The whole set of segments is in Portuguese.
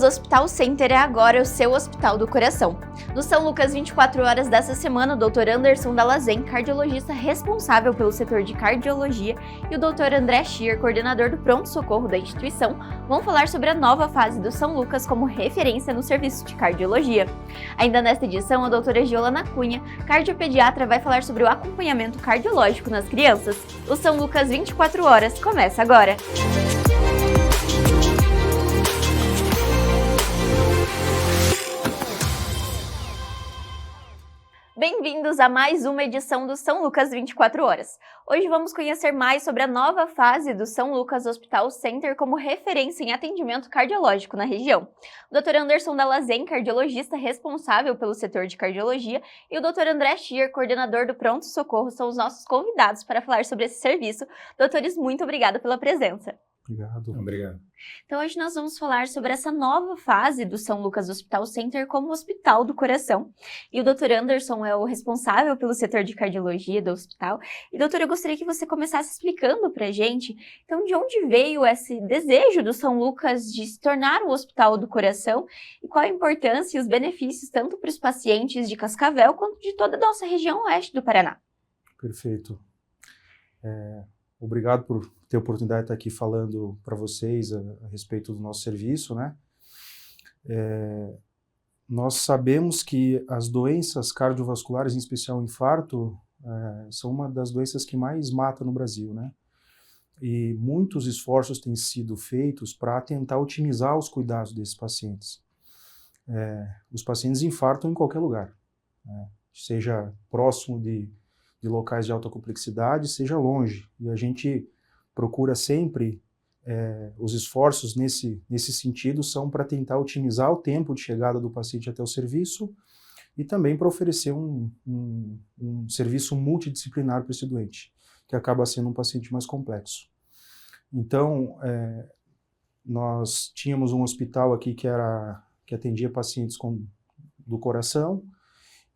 Hospital Center é agora o seu hospital do coração. No São Lucas 24 horas dessa semana, o Dr. Anderson Dalazen, cardiologista responsável pelo setor de cardiologia, e o Dr. André Schier, coordenador do pronto-socorro da instituição, vão falar sobre a nova fase do São Lucas como referência no serviço de cardiologia. Ainda nesta edição, a doutora Giolana Cunha, cardiopediatra, vai falar sobre o acompanhamento cardiológico nas crianças. O São Lucas 24 horas começa agora! Bem-vindos a mais uma edição do São Lucas 24 horas. Hoje vamos conhecer mais sobre a nova fase do São Lucas Hospital Center como referência em atendimento cardiológico na região. O Dr. Anderson Dalazen, cardiologista responsável pelo setor de cardiologia, e o Dr. André Schier, coordenador do pronto-socorro, são os nossos convidados para falar sobre esse serviço. Doutores, muito obrigada pela presença. Obrigado. Então hoje nós vamos falar sobre essa nova fase do São Lucas Hospital Center como hospital do coração. E o Dr. Anderson é o responsável pelo setor de cardiologia do hospital. E doutor, eu gostaria que você começasse explicando pra gente, então, de onde veio esse desejo do São Lucas de se tornar o hospital do coração e qual a importância e os benefícios tanto para os pacientes de Cascavel quanto de toda a nossa região oeste do Paraná. Perfeito. Obrigado por ter a oportunidade de estar aqui falando para vocês a respeito do nosso serviço, né? Nós sabemos que as doenças cardiovasculares, em especial o infarto, são uma das doenças que mais mata no Brasil, né? E muitos esforços têm sido feitos para tentar otimizar os cuidados desses pacientes. Os pacientes infartam em qualquer lugar, né? Seja próximo de locais de alta complexidade, seja longe. E a gente procura sempre, os esforços nesse sentido são para tentar otimizar o tempo de chegada do paciente até o serviço e também para oferecer um serviço multidisciplinar para esse doente, que acaba sendo um paciente mais complexo. Então, nós tínhamos um hospital aqui que atendia pacientes do coração,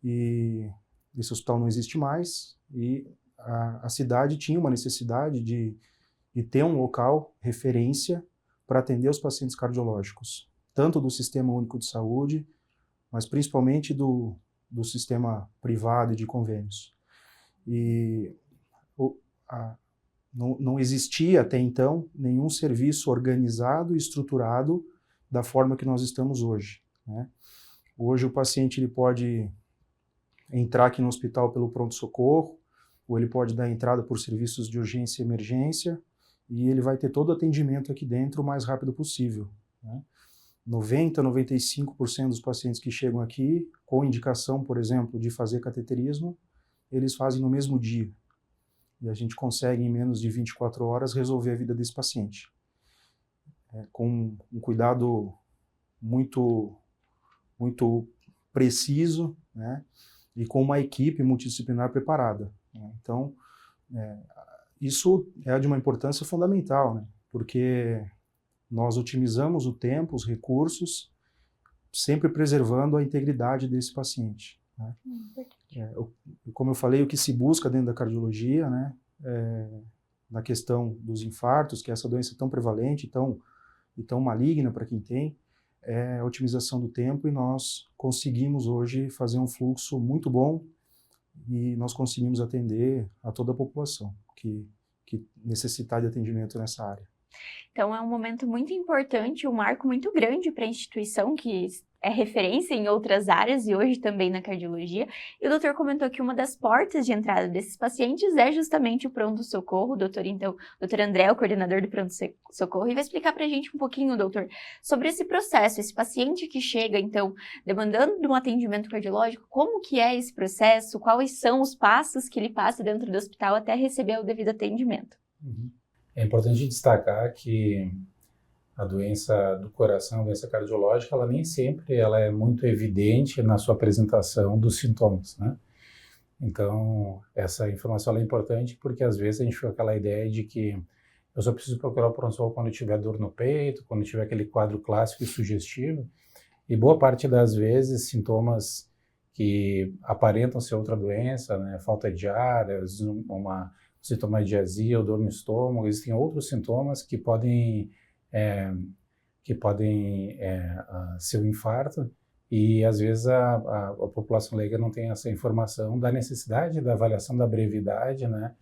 e esse hospital não existe mais, e a cidade tinha uma necessidade de ter um local referência para atender os pacientes cardiológicos, tanto do Sistema Único de Saúde, mas principalmente do sistema privado e de convênios. E não existia até então nenhum serviço organizado e estruturado da forma que nós estamos hoje, né? Hoje o paciente ele pode entrar aqui no hospital pelo pronto-socorro, ou ele pode dar entrada por serviços de urgência e emergência, e ele vai ter todo o atendimento aqui dentro o mais rápido possível, né? 90-95% dos pacientes que chegam aqui, com indicação, por exemplo, de fazer cateterismo, eles fazem no mesmo dia. E a gente consegue, em menos de 24 horas, resolver a vida desse paciente. Com um cuidado muito, muito preciso, né? E com uma equipe multidisciplinar preparada, né? Então, isso é de uma importância fundamental, né? Porque nós otimizamos o tempo, os recursos, sempre preservando a integridade desse paciente, né? Como eu falei, o que se busca dentro da cardiologia, né, na questão dos infartos, que é essa doença tão prevalente e tão maligna para quem tem, é a otimização do tempo, e nós conseguimos hoje fazer um fluxo muito bom e nós conseguimos atender a toda a população que necessitar de atendimento nessa área. Então é um momento muito importante, um marco muito grande para a instituição, que é referência em outras áreas e hoje também na cardiologia. E o doutor comentou que uma das portas de entrada desses pacientes é justamente o pronto-socorro. O doutor André é o coordenador do pronto-socorro e vai explicar para a gente um pouquinho, doutor, sobre esse processo, esse paciente que chega, então, demandando de um atendimento cardiológico, como que é esse processo, quais são os passos que ele passa dentro do hospital até receber o devido atendimento. É importante destacar que a doença do coração, a doença cardiológica, ela nem sempre é muito evidente na sua apresentação dos sintomas, né? Então, essa informação é importante porque às vezes a gente fica com aquela ideia de que eu só preciso procurar o pronto-socorro quando tiver dor no peito, quando tiver aquele quadro clássico e sugestivo, e boa parte das vezes sintomas que aparentam ser outra doença, né? Falta de ar, às vezes sintoma de azia ou dor no estômago, existem outros sintomas que podem que podem ser um infarto, e às vezes a população leiga não tem essa informação da necessidade da avaliação da brevidade, né,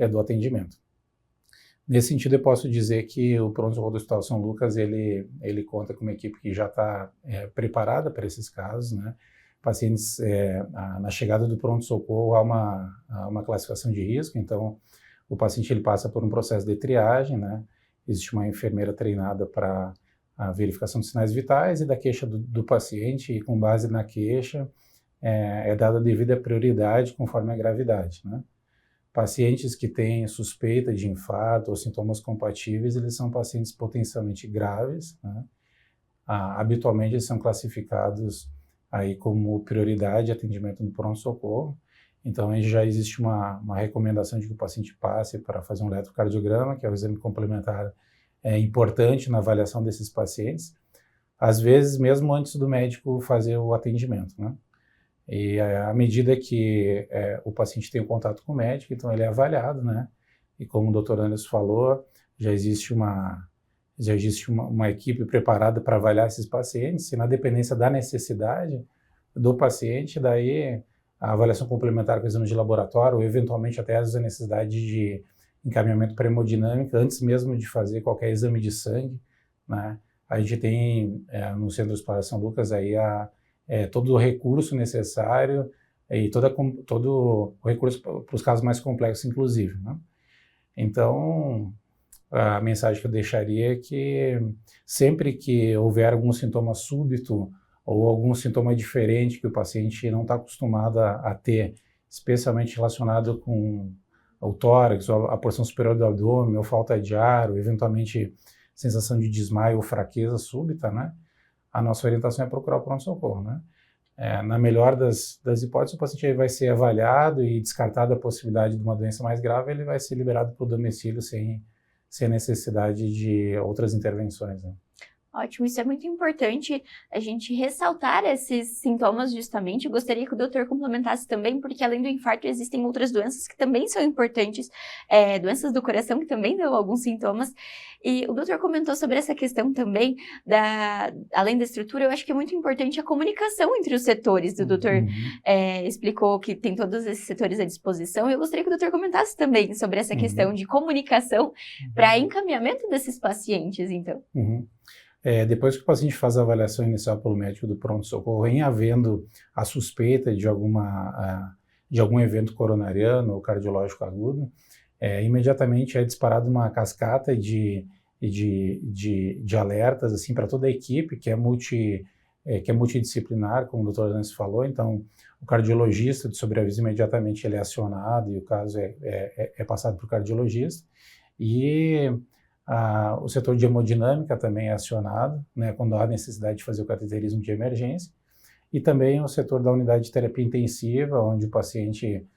do atendimento. Nesse sentido, eu posso dizer que o pronto-socorro do Hospital São Lucas, ele conta com uma equipe que já está preparada para esses casos, né? Pacientes, na chegada do pronto-socorro, há uma classificação de risco, então o paciente ele passa por um processo de triagem, né? Existe uma enfermeira treinada para a verificação dos sinais vitais e da queixa do paciente, e com base na queixa é dada a devida prioridade conforme a gravidade, né? Pacientes que têm suspeita de infarto ou sintomas compatíveis, eles são pacientes potencialmente graves, né? Habitualmente eles são classificados aí como prioridade de atendimento no pronto-socorro. Então aí já existe uma recomendação de que o paciente passe para fazer um eletrocardiograma, que é o exame complementar importante na avaliação desses pacientes, às vezes mesmo antes do médico fazer o atendimento, né? E à medida que o paciente tem um contato com o médico, então ele é avaliado, né? E como o Dr. Anderson falou, já existe uma equipe preparada para avaliar esses pacientes, e na dependência da necessidade do paciente, daí a avaliação complementar com exames de laboratório, ou eventualmente até a necessidade de encaminhamento para hemodinâmica, antes mesmo de fazer qualquer exame de sangue, né? A gente tem no Centro Hospitalar São Lucas aí todo o recurso necessário e todo o recurso para os casos mais complexos, inclusive, né? Então, a mensagem que eu deixaria é que sempre que houver algum sintoma súbito ou algum sintoma diferente que o paciente não está acostumado a ter, especialmente relacionado com o tórax, ou a porção superior do abdômen, ou falta de ar, ou eventualmente sensação de desmaio ou fraqueza súbita, né? A nossa orientação é procurar o pronto-socorro, né? Na melhor das hipóteses, o paciente vai ser avaliado e descartada a possibilidade de uma doença mais grave, ele vai ser liberado para o domicílio sem necessidade de outras intervenções, né? Ótimo, isso é muito importante a gente ressaltar esses sintomas justamente. Eu gostaria que o doutor complementasse também, porque além do infarto existem outras doenças que também são importantes, doenças do coração que também dão alguns sintomas. E o doutor comentou sobre essa questão também, além da estrutura, eu acho que é muito importante a comunicação entre os setores. O doutor explicou que tem todos esses setores à disposição, e eu gostaria que o doutor comentasse também sobre essa questão de comunicação para encaminhamento desses pacientes, então. Depois que o paciente faz a avaliação inicial pelo médico do pronto-socorro, em havendo a suspeita de algum evento coronariano ou cardiológico agudo, imediatamente é disparada uma cascata de alertas assim, para toda a equipe, que é multidisciplinar, como o Dr. Anderson falou. Então, o cardiologista de sobreaviso imediatamente ele é acionado e o caso é passado para o cardiologista. E o setor de hemodinâmica também é acionado, né, quando há necessidade de fazer o cateterismo de emergência, e também o setor da unidade de terapia intensiva, onde o paciente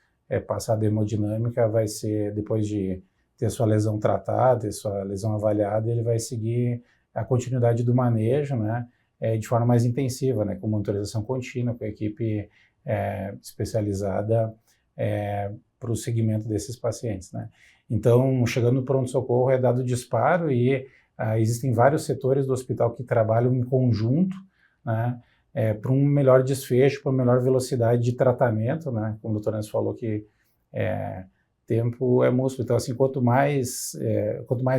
passado a hemodinâmica vai ser, depois de ter sua lesão tratada, ter sua lesão avaliada, ele vai seguir a continuidade do manejo, né, de forma mais intensiva, né, com monitorização contínua, com a equipe especializada para o segmento desses pacientes, né. Então, chegando no pronto-socorro, é dado disparo e existem vários setores do hospital que trabalham em conjunto, né, para um melhor desfecho, para uma melhor velocidade de tratamento, né, como o Dr. Anderson falou que tempo é músculo. Então, assim, quanto mais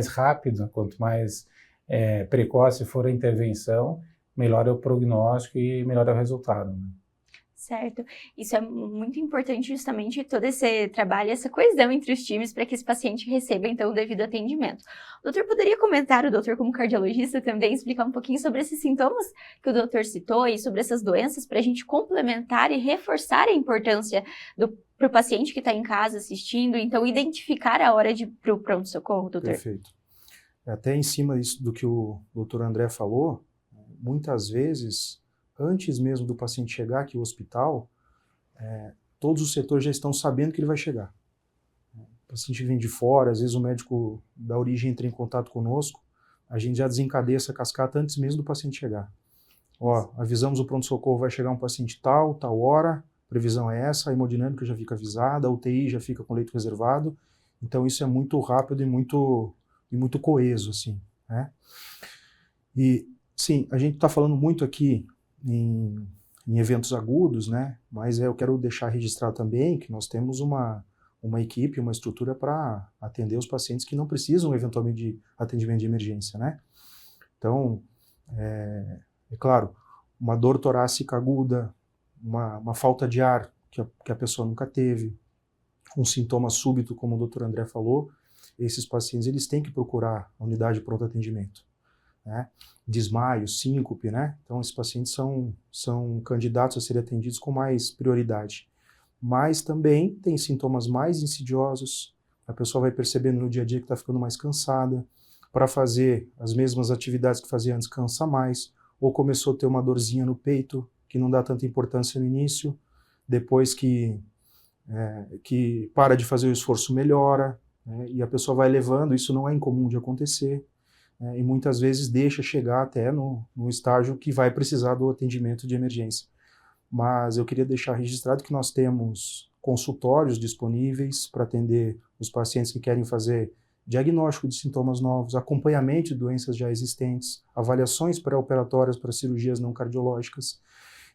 rápido, quanto mais precoce for a intervenção, melhor é o prognóstico e melhor é o resultado, né? Certo. Isso é muito importante, justamente, todo esse trabalho, essa coesão entre os times para que esse paciente receba, então, o devido atendimento. O doutor poderia comentar, o doutor como cardiologista também, explicar um pouquinho sobre esses sintomas que o doutor citou e sobre essas doenças para a gente complementar e reforçar a importância para o paciente que está em casa assistindo, então, identificar a hora de ir para o pronto-socorro, doutor? Perfeito. Até em cima do que o doutor André falou, muitas vezes, antes mesmo do paciente chegar aqui ao hospital, todos os setores já estão sabendo que ele vai chegar. O paciente vem de fora, às vezes o médico da origem entra em contato conosco, a gente já desencadeia essa cascata antes mesmo do paciente chegar. Avisamos o pronto-socorro, vai chegar um paciente tal hora, previsão é essa, a hemodinâmica já fica avisada, a UTI já fica com leito reservado, então isso é muito rápido e muito coeso, assim, né? E Sim, a gente está falando muito aqui em eventos agudos, né? Mas eu quero deixar registrado também que nós temos uma equipe, uma estrutura para atender os pacientes que não precisam, eventualmente, de atendimento de emergência, né? Então, é claro, uma dor torácica aguda, uma falta de ar que a pessoa nunca teve, um sintoma súbito, como o Dr. André falou, esses pacientes eles têm que procurar a unidade de pronto atendimento, né? Desmaio, síncope, né? Então, esses pacientes são candidatos a serem atendidos com mais prioridade. Mas também tem sintomas mais insidiosos, a pessoa vai percebendo no dia a dia que está ficando mais cansada, para fazer as mesmas atividades que fazia antes cansa mais, ou começou a ter uma dorzinha no peito, que não dá tanta importância no início, depois que para de fazer o esforço melhora, né? E a pessoa vai levando, isso não é incomum de acontecer, e muitas vezes deixa chegar até no estágio que vai precisar do atendimento de emergência. Mas eu queria deixar registrado que nós temos consultórios disponíveis para atender os pacientes que querem fazer diagnóstico de sintomas novos, acompanhamento de doenças já existentes, avaliações pré-operatórias para cirurgias não cardiológicas,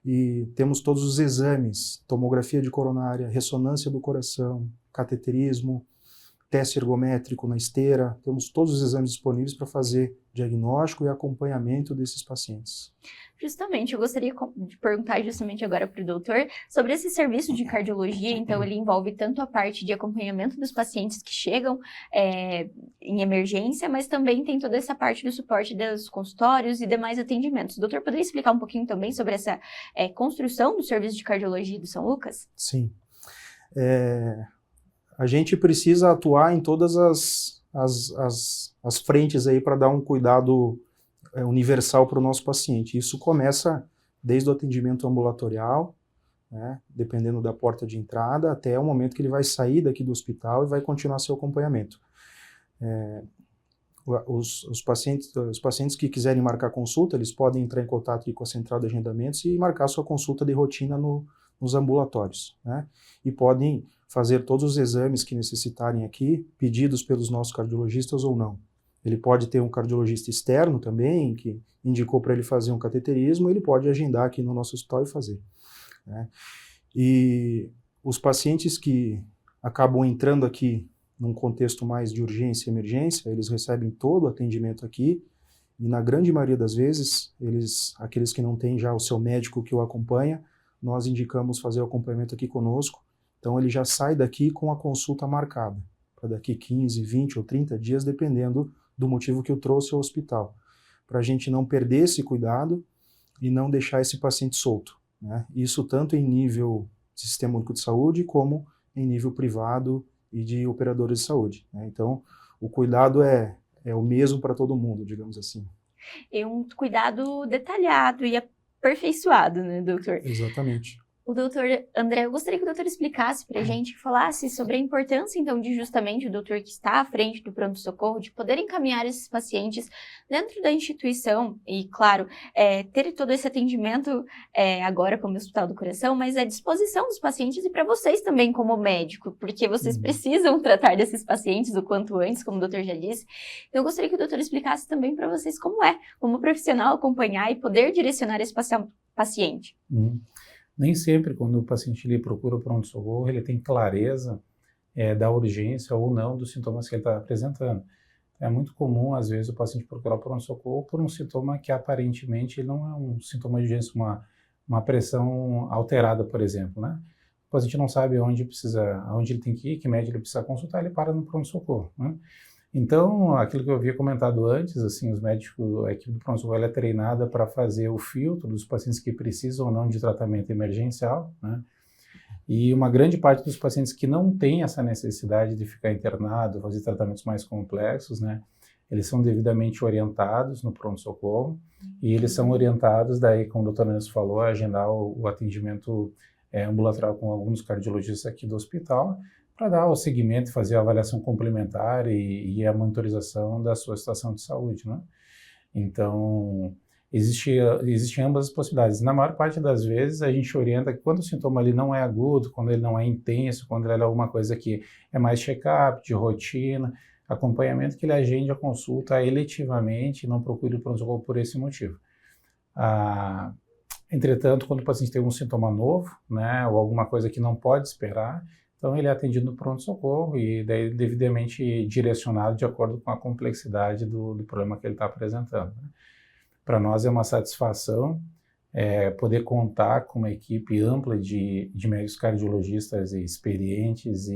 e temos todos os exames, tomografia de coronária, ressonância do coração, cateterismo, teste ergométrico na esteira, temos todos os exames disponíveis para fazer diagnóstico e acompanhamento desses pacientes. Justamente, eu gostaria de perguntar justamente agora para o doutor sobre esse serviço de cardiologia. Então, ele envolve tanto a parte de acompanhamento dos pacientes que chegam em emergência, mas também tem toda essa parte do suporte dos consultórios e demais atendimentos. O doutor poderia explicar um pouquinho também sobre essa construção do serviço de cardiologia do São Lucas? Sim. A gente precisa atuar em todas as frentes aí para dar um cuidado universal para o nosso paciente. Isso começa desde o atendimento ambulatorial, né, dependendo da porta de entrada, até o momento que ele vai sair daqui do hospital e vai continuar seu acompanhamento. Os pacientes que quiserem marcar consulta, eles podem entrar em contato aqui com a central de agendamentos e marcar sua consulta de rotina nos ambulatórios, né, e podem fazer todos os exames que necessitarem aqui, pedidos pelos nossos cardiologistas ou não. Ele pode ter um cardiologista externo também, que indicou para ele fazer um cateterismo, ele pode agendar aqui no nosso hospital e fazer, né? E os pacientes que acabam entrando aqui num contexto mais de urgência e emergência, eles recebem todo o atendimento aqui, e na grande maioria das vezes, aqueles que não têm já o seu médico que o acompanha, nós indicamos fazer o acompanhamento aqui conosco, então ele já sai daqui com a consulta marcada, para daqui 15, 20 ou 30 dias, dependendo do motivo que o trouxe ao hospital, para a gente não perder esse cuidado e não deixar esse paciente solto, né? Isso tanto em nível de sistema único de saúde, como em nível privado e de operadores de saúde, né? Então, o cuidado é o mesmo para todo mundo, digamos assim. É um cuidado detalhado e aperfeiçoado, né, doutor? Exatamente. O doutor André, eu gostaria que o doutor explicasse para a gente, falasse sobre a importância, então, de justamente o doutor que está à frente do pronto-socorro, de poder encaminhar esses pacientes dentro da instituição e, claro, ter todo esse atendimento agora como Hospital do Coração, mas à disposição dos pacientes e para vocês também como médico, porque vocês precisam tratar desses pacientes o quanto antes, como o doutor já disse. Então, eu gostaria que o doutor explicasse também para vocês como profissional, acompanhar e poder direcionar esse paciente. Nem sempre, quando o paciente ele procura o pronto-socorro, ele tem clareza da urgência ou não dos sintomas que ele está apresentando. É muito comum, às vezes, o paciente procurar o pronto-socorro por um sintoma que aparentemente não é um sintoma de urgência, uma pressão alterada, por exemplo, né? O paciente não sabe aonde ele tem que ir, que médico ele precisa consultar, ele para no pronto-socorro, né? Então, aquilo que eu havia comentado antes, assim, os médicos, a equipe do pronto-socorro ela é treinada para fazer o filtro dos pacientes que precisam ou não de tratamento emergencial, né? E uma grande parte dos pacientes que não tem essa necessidade de ficar internado, fazer tratamentos mais complexos, né? Eles são devidamente orientados no pronto-socorro e eles são orientados, daí, como o Dr. Nelson falou, a agendar o atendimento ambulatorial com alguns cardiologistas aqui do hospital, para dar o seguimento, fazer a avaliação complementar e a monitorização da sua situação de saúde, né? Então, existem ambas as possibilidades. Na maior parte das vezes, a gente orienta que quando o sintoma ali não é agudo, quando ele não é intenso, quando ele é alguma coisa que é mais check-up, de rotina, acompanhamento, que ele agende a consulta eletivamente e não procure o pronto-socorro por esse motivo. Entretanto, quando o paciente tem um sintoma novo, né, ou alguma coisa que não pode esperar, então ele é atendido no pronto-socorro e daí devidamente direcionado de acordo com a complexidade do problema que ele está apresentando, né. Para nós é uma satisfação poder contar com uma equipe ampla de médicos cardiologistas experientes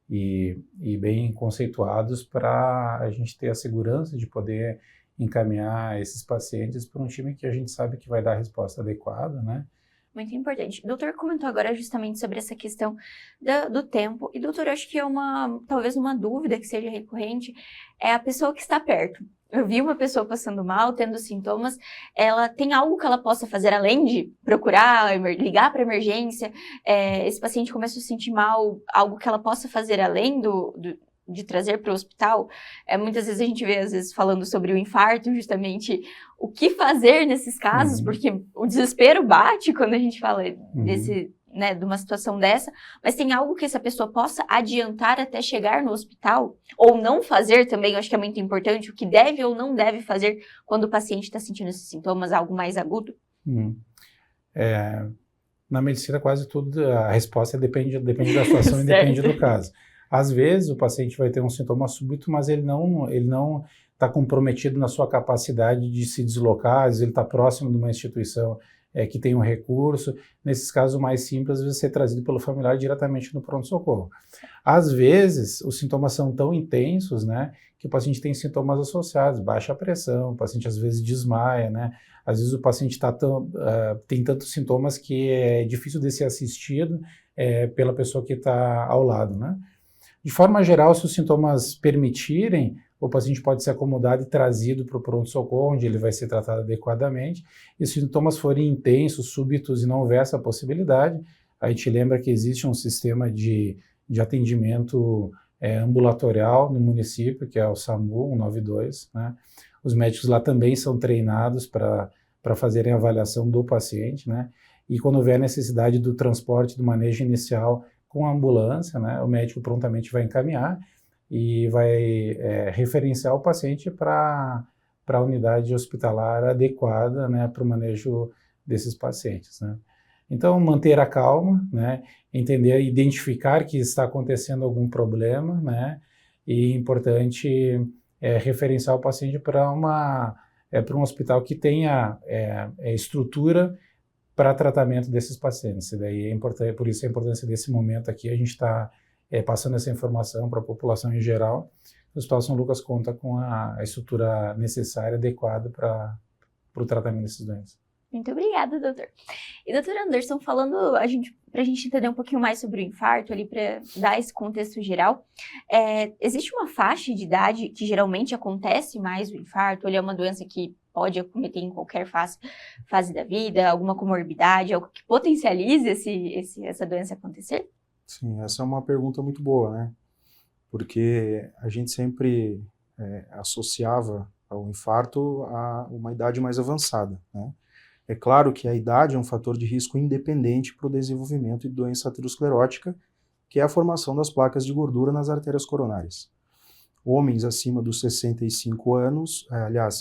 e bem conceituados para a gente ter a segurança de poder encaminhar esses pacientes para um time que a gente sabe que vai dar a resposta adequada, né? Muito importante. O doutor comentou agora justamente sobre essa questão do tempo. E, doutor, acho que talvez uma dúvida que seja recorrente é a pessoa que está perto. Eu vi uma pessoa passando mal, tendo sintomas, ela tem algo que ela possa fazer além de procurar, ligar para emergência, esse paciente começa a se sentir mal, algo que ela possa fazer além de trazer para o hospital. Muitas vezes a gente vê, às vezes, falando sobre o infarto, justamente o que fazer nesses casos, porque o desespero bate quando a gente fala de uma situação dessa, mas tem algo que essa pessoa possa adiantar até chegar no hospital, ou não fazer também, eu acho que é muito importante, o que deve ou não deve fazer quando o paciente está sentindo esses sintomas, algo mais agudo? Na medicina, quase tudo, a resposta depende da situação e depende do caso. Às vezes, o paciente vai ter um sintoma súbito, mas ele não está comprometido na sua capacidade de se deslocar, às vezes ele está próximo de uma instituição que tem um recurso. Nesses casos mais simples, às vezes ser trazido pelo familiar diretamente no pronto-socorro. Às vezes, os sintomas são tão intensos, né, que o paciente tem sintomas associados, baixa pressão, o paciente às vezes desmaia, né, às vezes o paciente tem tantos sintomas que é difícil de ser assistido pela pessoa que está ao lado, né. De forma geral, se os sintomas permitirem, o paciente pode ser acomodado e trazido para o pronto-socorro, onde ele vai ser tratado adequadamente. E se os sintomas forem intensos, súbitos e não houver essa possibilidade, a gente lembra que existe um sistema de atendimento ambulatorial no município, que é o SAMU 192, né? Os médicos lá também são treinados para fazerem a avaliação do paciente, né? E quando houver necessidade do transporte, do manejo inicial com a ambulância, né, o médico prontamente vai encaminhar e vai referenciar o paciente para a unidade hospitalar adequada, né, para o manejo desses pacientes, né. Então, manter a calma, né, entender, identificar que está acontecendo algum problema, né, e é importante referenciar o paciente para um hospital que tenha estrutura para tratamento desses pacientes. E daí é importante, por isso a importância desse momento aqui, a gente está passando essa informação para a população em geral. O Hospital São Lucas conta com a estrutura necessária, adequada para o tratamento desses doentes. Muito obrigada, doutor. E, doutor Anderson, falando para a gente entender um pouquinho mais sobre o infarto, ali para dar esse contexto geral, existe uma faixa de idade que geralmente acontece mais o infarto? Ele é uma doença que pode acometer em qualquer fase da vida, alguma comorbidade, algo que potencialize essa doença acontecer? Sim, essa é uma pergunta muito boa, né? Porque a gente sempre associava ao infarto a uma idade mais avançada, né? É claro que a idade é um fator de risco independente para o desenvolvimento de doença aterosclerótica, que é a formação das placas de gordura nas artérias coronárias. Homens acima dos 65 anos,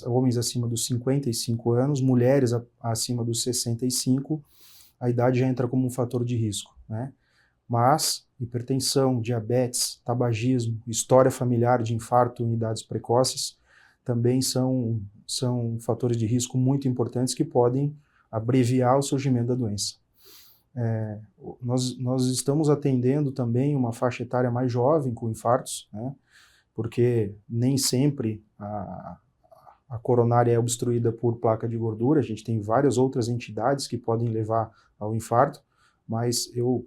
homens acima dos 55 anos, mulheres acima dos 65, a idade já entra como um fator de risco, né? Mas hipertensão, diabetes, tabagismo, história familiar de infarto em idades precoces também são fatores de risco muito importantes que podem abreviar o surgimento da doença. Nós estamos atendendo também uma faixa etária mais jovem com infartos, né? Porque nem sempre a coronária é obstruída por placa de gordura, a gente tem várias outras entidades que podem levar ao infarto, mas eu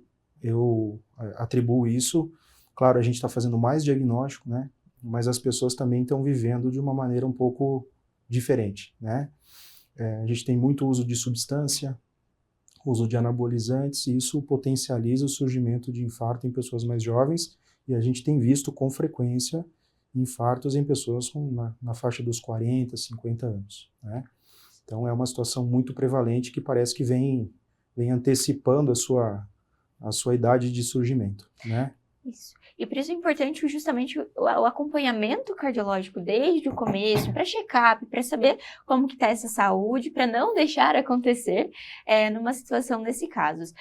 atribuo isso, claro, a gente está fazendo mais diagnóstico, né? Mas as pessoas também estão vivendo de uma maneira um pouco diferente, né? A gente tem muito uso de substância, uso de anabolizantes, e isso potencializa o surgimento de infarto em pessoas mais jovens, e a gente tem visto com frequência infartos em pessoas na faixa dos 40, 50 anos, né? Então é uma situação muito prevalente que parece que vem antecipando a sua idade de surgimento, né? Isso. E por isso é importante justamente o acompanhamento cardiológico desde o começo, para check-up, para saber como que está essa saúde, para não deixar acontecer numa situação nesse caso.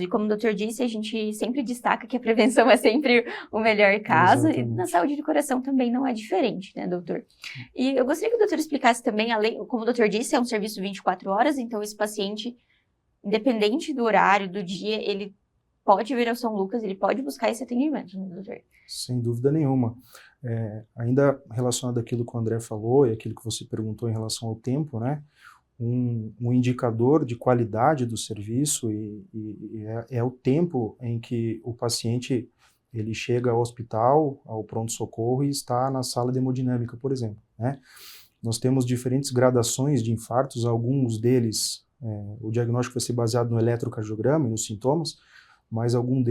E como o doutor disse, a gente sempre destaca que a prevenção é sempre o melhor caso, Exatamente. e na saúde do coração também não é diferente, né, doutor? E eu gostaria que o doutor explicasse também, como o doutor disse, é um serviço 24 horas, então esse paciente, independente do horário, do dia, ele pode vir ao São Lucas, ele pode buscar esse atendimento, né, doutor? Sem dúvida nenhuma. Ainda relacionado àquilo que o André falou e aquilo que você perguntou em relação ao tempo, né? Um indicador de qualidade do serviço é o tempo em que o paciente ele chega ao hospital, ao pronto-socorro e está na sala de hemodinâmica, por exemplo, né? Nós temos diferentes gradações de infartos, alguns deles, o diagnóstico vai ser baseado no eletrocardiograma e nos sintomas, mas alguns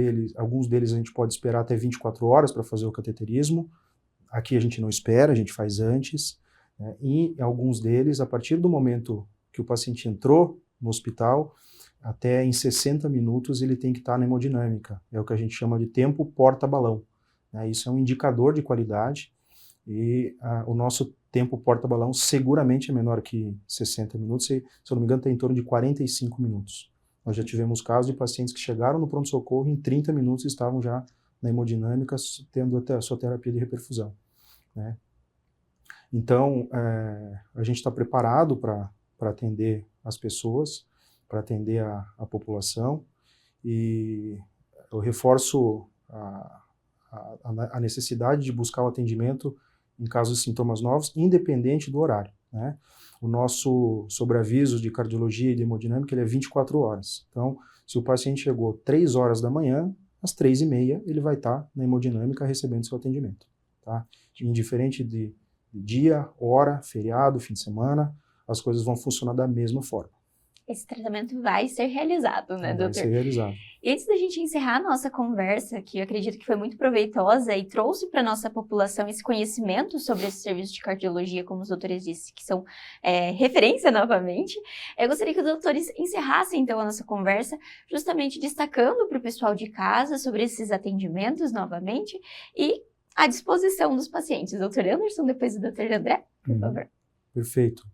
deles a gente pode esperar até 24 horas para fazer o cateterismo. Aqui a gente não espera, a gente faz antes, né? E alguns deles, a partir do momento que o paciente entrou no hospital, até em 60 minutos ele tem que estar na hemodinâmica. É o que a gente chama de tempo porta-balão, né? Isso é um indicador de qualidade e o nosso tempo porta-balão seguramente é menor que 60 minutos, se eu não me engano está em torno de 45 minutos. Nós já tivemos casos de pacientes que chegaram no pronto-socorro e em 30 minutos estavam já na hemodinâmica, tendo até a sua terapia de reperfusão, né? Então, a gente está preparado para atender as pessoas, para atender a população, e eu reforço a necessidade de buscar o atendimento em caso de sintomas novos, independente do horário, né? O nosso sobreaviso de cardiologia e de hemodinâmica ele é 24 horas. Então, se o paciente chegou 3 horas da manhã, às 3h30 ele vai estar na hemodinâmica recebendo seu atendimento, tá? Indiferente de dia, hora, feriado, fim de semana, as coisas vão funcionar da mesma forma. Esse tratamento vai ser realizado, né, doutor? Vai ser realizado. E antes da gente encerrar a nossa conversa, que eu acredito que foi muito proveitosa e trouxe para a nossa população esse conhecimento sobre esse serviço de cardiologia, como os doutores disseram, que são referência novamente, eu gostaria que os doutores encerrassem, então, a nossa conversa, justamente destacando para o pessoal de casa sobre esses atendimentos novamente e à disposição dos pacientes. Doutor Anderson, depois do doutor André, por favor. Perfeito.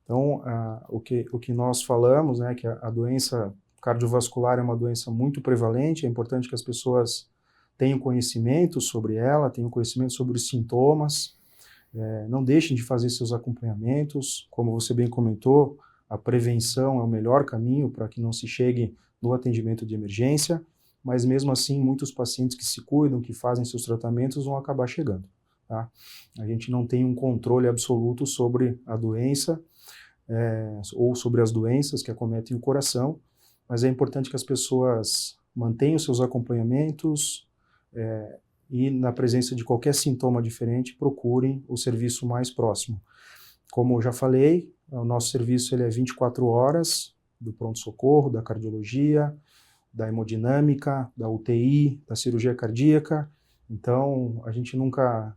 Então, o que nós falamos, né, que a doença cardiovascular é uma doença muito prevalente, é importante que as pessoas tenham conhecimento sobre ela, tenham conhecimento sobre os sintomas, não deixem de fazer seus acompanhamentos, como você bem comentou, a prevenção é o melhor caminho para que não se chegue no atendimento de emergência, mas mesmo assim, muitos pacientes que se cuidam, que fazem seus tratamentos, vão acabar chegando, tá? A gente não tem um controle absoluto sobre a doença, ou sobre as doenças que acometem o coração, mas é importante que as pessoas mantenham seus acompanhamentos e, na presença de qualquer sintoma diferente, procurem o serviço mais próximo. Como eu já falei, o nosso serviço ele é 24 horas, do pronto-socorro, da cardiologia, da hemodinâmica, da UTI, da cirurgia cardíaca. Então, a gente nunca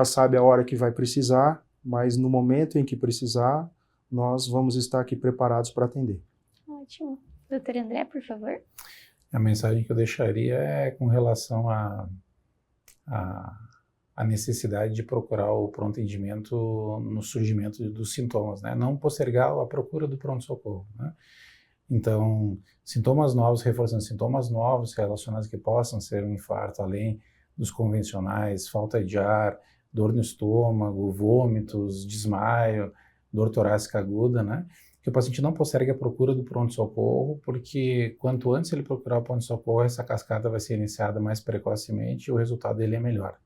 sabe a hora que vai precisar, mas no momento em que precisar, nós vamos estar aqui preparados para atender. Ótimo. Doutor André, por favor. A mensagem que eu deixaria é com relação à necessidade de procurar o pronto atendimento no surgimento dos sintomas, né? Não postergar a procura do pronto-socorro, né? Então, sintomas novos, reforçando sintomas novos relacionados que possam ser um infarto, além dos convencionais, falta de ar, dor no estômago, vômitos, desmaio, dor torácica aguda, né? Que o paciente não postergue a procura do pronto-socorro, porque quanto antes ele procurar o pronto-socorro, essa cascata vai ser iniciada mais precocemente e o resultado dele é melhor,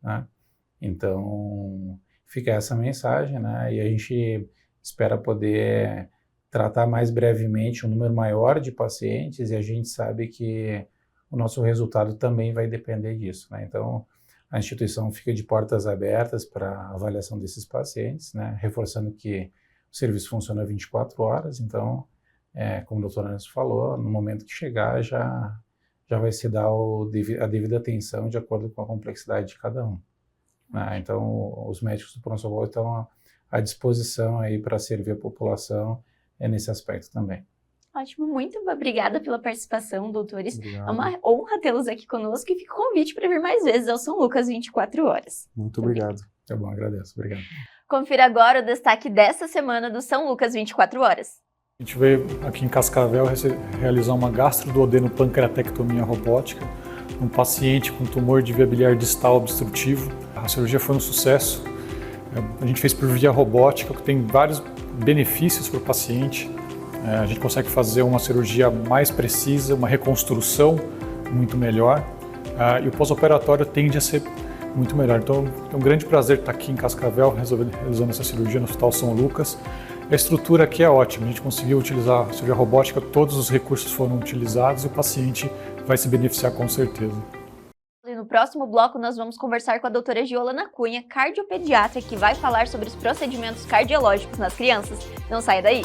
né? Então, fica essa mensagem, né? E a gente espera poder tratar mais brevemente um número maior de pacientes e a gente sabe que o nosso resultado também vai depender disso, né? Então, a instituição fica de portas abertas para a avaliação desses pacientes, né? Reforçando que o serviço funciona 24 horas, então, como o doutor Anderson falou, no momento que chegar já vai se dar a devida atenção de acordo com a complexidade de cada um, né? Então, os médicos do pronto-socorro estão à disposição aí para servir a população nesse aspecto também. Ótimo, muito obrigada pela participação, doutores. Obrigado. É uma honra tê-los aqui conosco e fica o convite para vir mais vezes ao São Lucas 24 horas. Muito obrigado. Tá bom, agradeço. Obrigado. Confira agora o destaque dessa semana do São Lucas 24 horas. A gente veio aqui em Cascavel realizar uma gastroduodenopancreatectomia robótica num paciente com tumor de via biliar distal obstrutivo. A cirurgia foi um sucesso. A gente fez por via robótica, que tem vários benefícios para o paciente. A gente consegue fazer uma cirurgia mais precisa, uma reconstrução muito melhor, e o pós-operatório tende a ser muito melhor. Então, é um grande prazer estar aqui em Cascavel realizando essa cirurgia no Hospital São Lucas. A estrutura aqui é ótima, a gente conseguiu utilizar a cirurgia robótica, todos os recursos foram utilizados e o paciente vai se beneficiar com certeza. E no próximo bloco nós vamos conversar com a doutora Giolana Cunha, cardiopediatra, que vai falar sobre os procedimentos cardiológicos nas crianças. Não saia daí!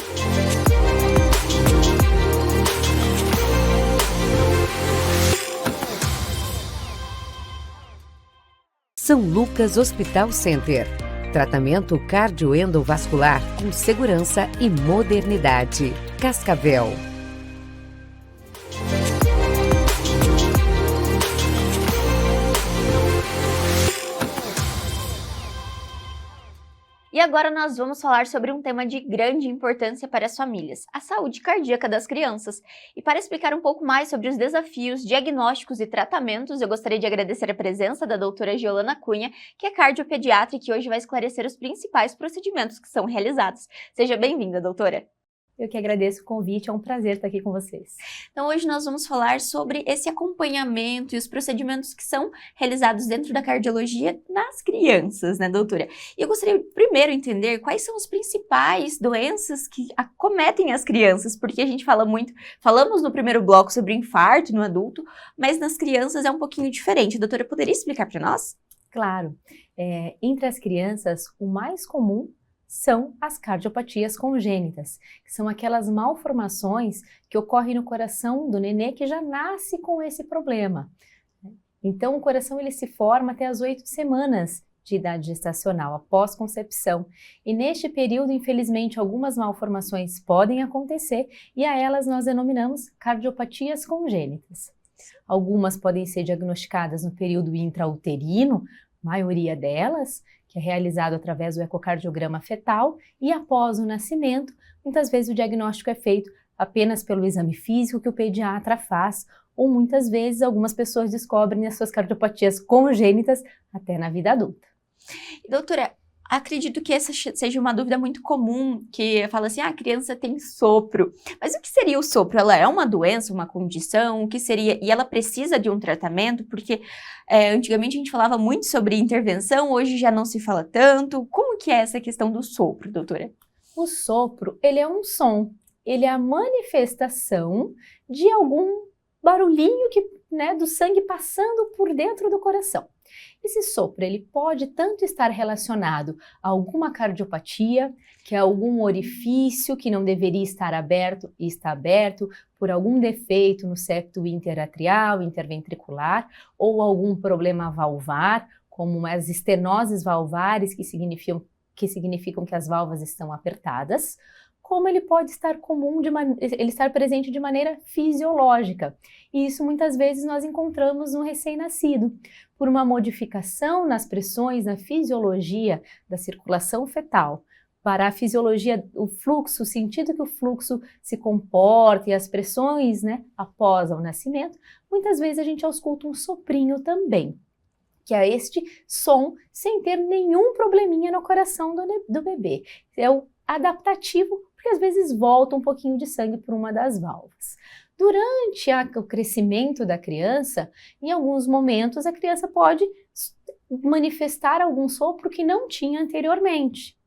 São Lucas Hospital Center. Tratamento cardioendovascular com segurança e modernidade. Cascavel. E agora nós vamos falar sobre um tema de grande importância para as famílias, a saúde cardíaca das crianças. E para explicar um pouco mais sobre os desafios, diagnósticos e tratamentos, eu gostaria de agradecer a presença da doutora Giolana Cunha, que é cardiopediatra e que hoje vai esclarecer os principais procedimentos que são realizados. Seja bem-vinda, doutora. Eu que agradeço o convite, é um prazer estar aqui com vocês. Então hoje nós vamos falar sobre esse acompanhamento e os procedimentos que são realizados dentro da cardiologia nas crianças, né, doutora? E eu gostaria primeiro de entender quais são as principais doenças que acometem as crianças, porque a gente falamos no primeiro bloco sobre infarto no adulto, mas nas crianças é um pouquinho diferente. A doutora poderia explicar para nós? Claro, entre as crianças, o mais comum são as cardiopatias congênitas, que são aquelas malformações que ocorrem no coração do nenê que já nasce com esse problema. Então, o coração ele se forma até as 8 semanas de idade gestacional, após concepção. E neste período, infelizmente, algumas malformações podem acontecer e a elas nós denominamos cardiopatias congênitas. Algumas podem ser diagnosticadas no período intrauterino, maioria delas, que é realizado através do ecocardiograma fetal, e após o nascimento, muitas vezes o diagnóstico é feito apenas pelo exame físico que o pediatra faz, ou muitas vezes algumas pessoas descobrem as suas cardiopatias congênitas até na vida adulta. Doutora, acredito que essa seja uma dúvida muito comum, que fala assim, a criança tem sopro. Mas o que seria o sopro? Ela é uma doença, uma condição? O que seria? E ela precisa de um tratamento? Porque antigamente a gente falava muito sobre intervenção, hoje já não se fala tanto. Como que é essa questão do sopro, doutora? O sopro, ele é um som. Ele é a manifestação de algum barulhinho do sangue passando por dentro do coração. Esse sopro, ele pode tanto estar relacionado a alguma cardiopatia, que é algum orifício que não deveria estar aberto e está aberto por algum defeito no septo interatrial, interventricular, ou algum problema valvar, como as estenoses valvares, que significam que as válvulas estão apertadas, como ele pode estar ele estar presente de maneira fisiológica. E isso muitas vezes nós encontramos no recém-nascido, por uma modificação nas pressões, na fisiologia da circulação fetal, para a fisiologia, o fluxo, o sentido que o fluxo se comporta e as pressões, após o nascimento, muitas vezes a gente escuta um soprinho também, que é este som sem ter nenhum probleminha no coração do bebê. É o adaptativo, porque às vezes volta um pouquinho de sangue por uma das válvulas. Durante o crescimento da criança, em alguns momentos a criança pode manifestar algum sopro que não tinha anteriormente.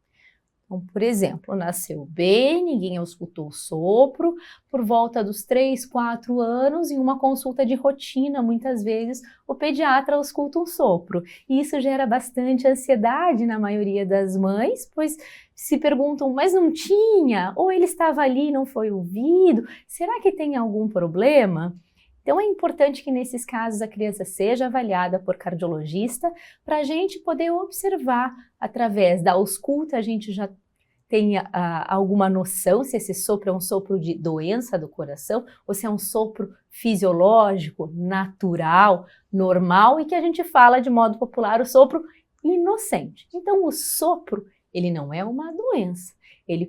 Então, por exemplo, nasceu bem, ninguém escutou o sopro, por volta dos 3, 4 anos, em uma consulta de rotina, muitas vezes, o pediatra escuta um sopro. E isso gera bastante ansiedade na maioria das mães, pois se perguntam, mas não tinha? Ou ele estava ali e não foi ouvido? Será que tem algum problema? Então é importante que nesses casos a criança seja avaliada por cardiologista para a gente poder observar através da ausculta, a gente já tem alguma noção se esse sopro é um sopro de doença do coração ou se é um sopro fisiológico, natural, normal e que a gente fala de modo popular o sopro inocente. Então o sopro, ele não é uma doença, ele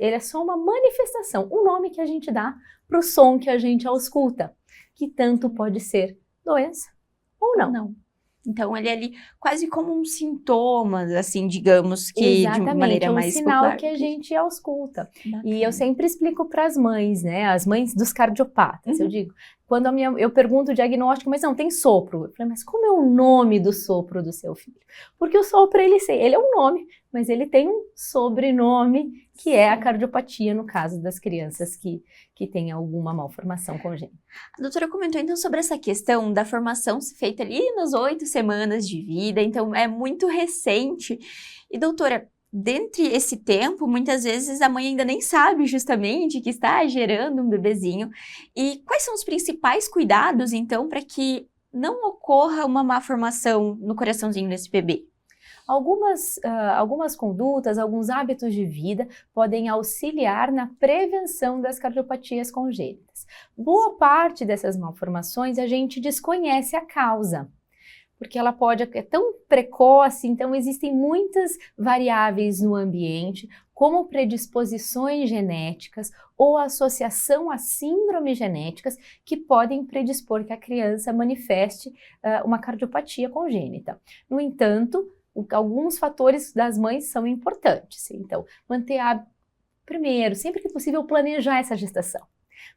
é só uma manifestação, o nome que a gente dá para o som que a gente escuta, que tanto pode ser doença ou não. Então, ele é ali quase como um sintoma, assim, digamos, que Exatamente, de maneira é um mais sinal popular. que a gente ausculta. Bacana. E eu sempre explico para as mães, né, as mães dos cardiopatas, eu Uhum. digo, quando eu pergunto o diagnóstico, mas não, tem sopro. Eu falei, mas como é o nome do sopro do seu filho? Porque o sopro, ele é um nome, mas ele tem um sobrenome, que é a cardiopatia, no caso das crianças que têm alguma malformação congênita. A doutora comentou, então, sobre essa questão da formação feita ali nas 8 semanas de vida, então é muito recente. E, doutora, dentre esse tempo, muitas vezes a mãe ainda nem sabe justamente que está gerando um bebezinho. E quais são os principais cuidados, então, para que não ocorra uma má formação no coraçãozinho desse bebê? Algumas condutas, alguns hábitos de vida podem auxiliar na prevenção das cardiopatias congênitas. Boa parte dessas malformações a gente desconhece a causa, porque ela é tão precoce, então existem muitas variáveis no ambiente, como predisposições genéticas ou associação a síndromes genéticas que podem predispor que a criança manifeste uma cardiopatia congênita. No entanto, alguns fatores das mães são importantes. Então, primeiro, sempre que possível, planejar essa gestação,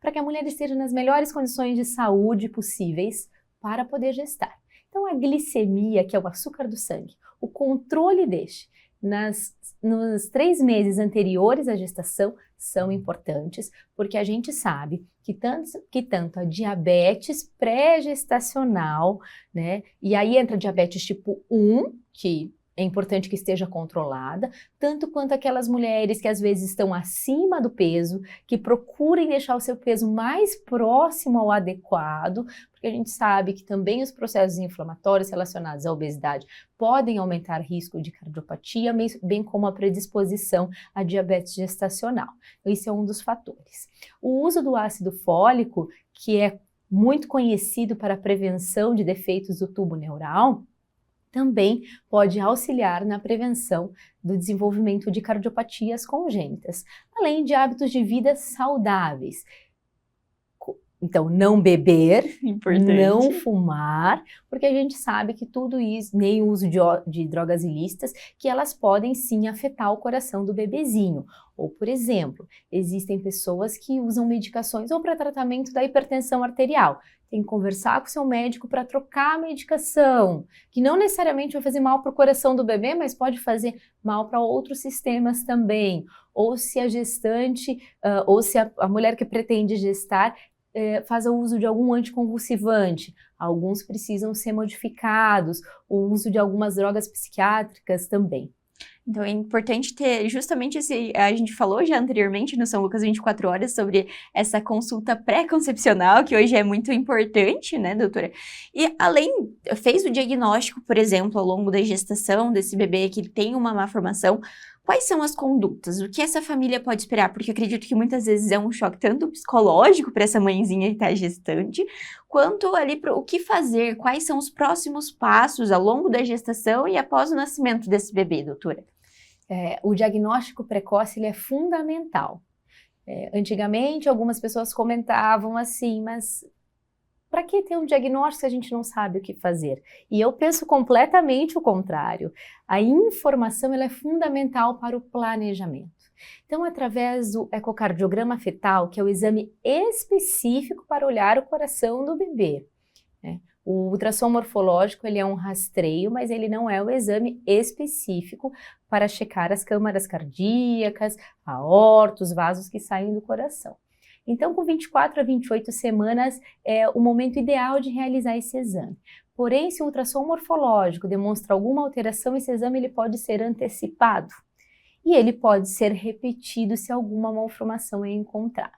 para que a mulher esteja nas melhores condições de saúde possíveis para poder gestar. Então, a glicemia, que é o açúcar do sangue, o controle deste nos 3 meses anteriores à gestação são importantes, porque a gente sabe que tanto a diabetes pré-gestacional, né, e aí entra diabetes tipo 1, que é importante que esteja controlada, tanto quanto aquelas mulheres que às vezes estão acima do peso, que procurem deixar o seu peso mais próximo ao adequado, porque a gente sabe que também os processos inflamatórios relacionados à obesidade podem aumentar o risco de cardiopatia, bem como a predisposição à diabetes gestacional. Esse é um dos fatores. O uso do ácido fólico, que é muito conhecido para a prevenção de defeitos do tubo neural, também pode auxiliar na prevenção do desenvolvimento de cardiopatias congênitas, além de hábitos de vida saudáveis. Então, não beber, não fumar, porque a gente sabe que tudo isso, nem o uso de drogas ilícitas, que elas podem sim afetar o coração do bebezinho. Ou, por exemplo, existem pessoas que usam medicações ou para tratamento da hipertensão arterial. Tem que conversar com o seu médico para trocar a medicação, que não necessariamente vai fazer mal para o coração do bebê, mas pode fazer mal para outros sistemas também. Ou se a gestante, ou se a mulher que pretende gestar, faz o uso de algum anticonvulsivante. Alguns precisam ser modificados, o uso de algumas drogas psiquiátricas também. Então é importante ter justamente a gente falou já anteriormente no São Lucas 24 horas sobre essa consulta pré-concepcional, que hoje é muito importante, né, doutora? E fez o diagnóstico, por exemplo, ao longo da gestação desse bebê que ele tem uma má formação, quais são as condutas? O que essa família pode esperar? Porque eu acredito que muitas vezes é um choque tanto psicológico para essa mãezinha que está gestante, quanto ali para o que fazer, quais são os próximos passos ao longo da gestação e após o nascimento desse bebê, doutora? O diagnóstico precoce ele é fundamental. Antigamente, algumas pessoas comentavam assim, mas para que ter um diagnóstico se a gente não sabe o que fazer? E eu penso completamente o contrário. A informação ela é fundamental para o planejamento. Então, através do ecocardiograma fetal, que é o exame específico para olhar o coração do bebê, né? O ultrassom morfológico ele é um rastreio, mas ele não é o exame específico para checar as câmaras cardíacas, aorta, os vasos que saem do coração. Então, com 24 a 28 semanas é o momento ideal de realizar esse exame. Porém, se o ultrassom morfológico demonstra alguma alteração, esse exame ele pode ser antecipado e ele pode ser repetido se alguma malformação é encontrada.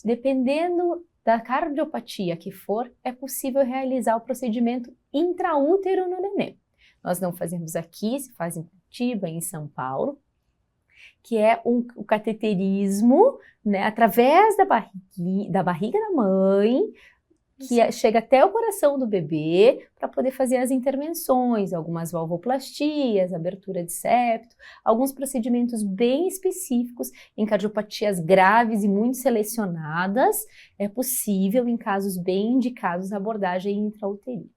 Dependendo da cardiopatia que for, é possível realizar o procedimento intraútero no neném. Nós não fazemos aqui, se faz em Curitiba, em São Paulo. que é o cateterismo, né, através da barriga da mãe, que chega até o coração do bebê para poder fazer as intervenções, algumas valvoplastias, abertura de septo, alguns procedimentos bem específicos em cardiopatias graves e muito selecionadas, é possível, em casos bem indicados, a abordagem intrauterina.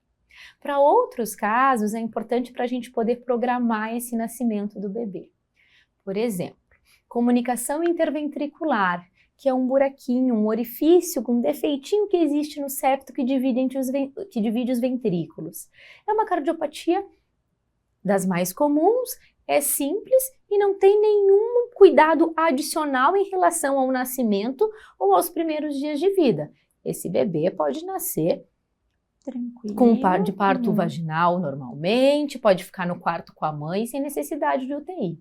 Para outros casos, é importante para a gente poder programar esse nascimento do bebê. Por exemplo, comunicação interventricular, que é um buraquinho, um orifício com um defeitinho que existe no septo que divide os ventrículos. É uma cardiopatia das mais comuns, é simples e não tem nenhum cuidado adicional em relação ao nascimento ou aos primeiros dias de vida. Esse bebê pode nascer de parto vaginal normalmente, pode ficar no quarto com a mãe sem necessidade de UTI.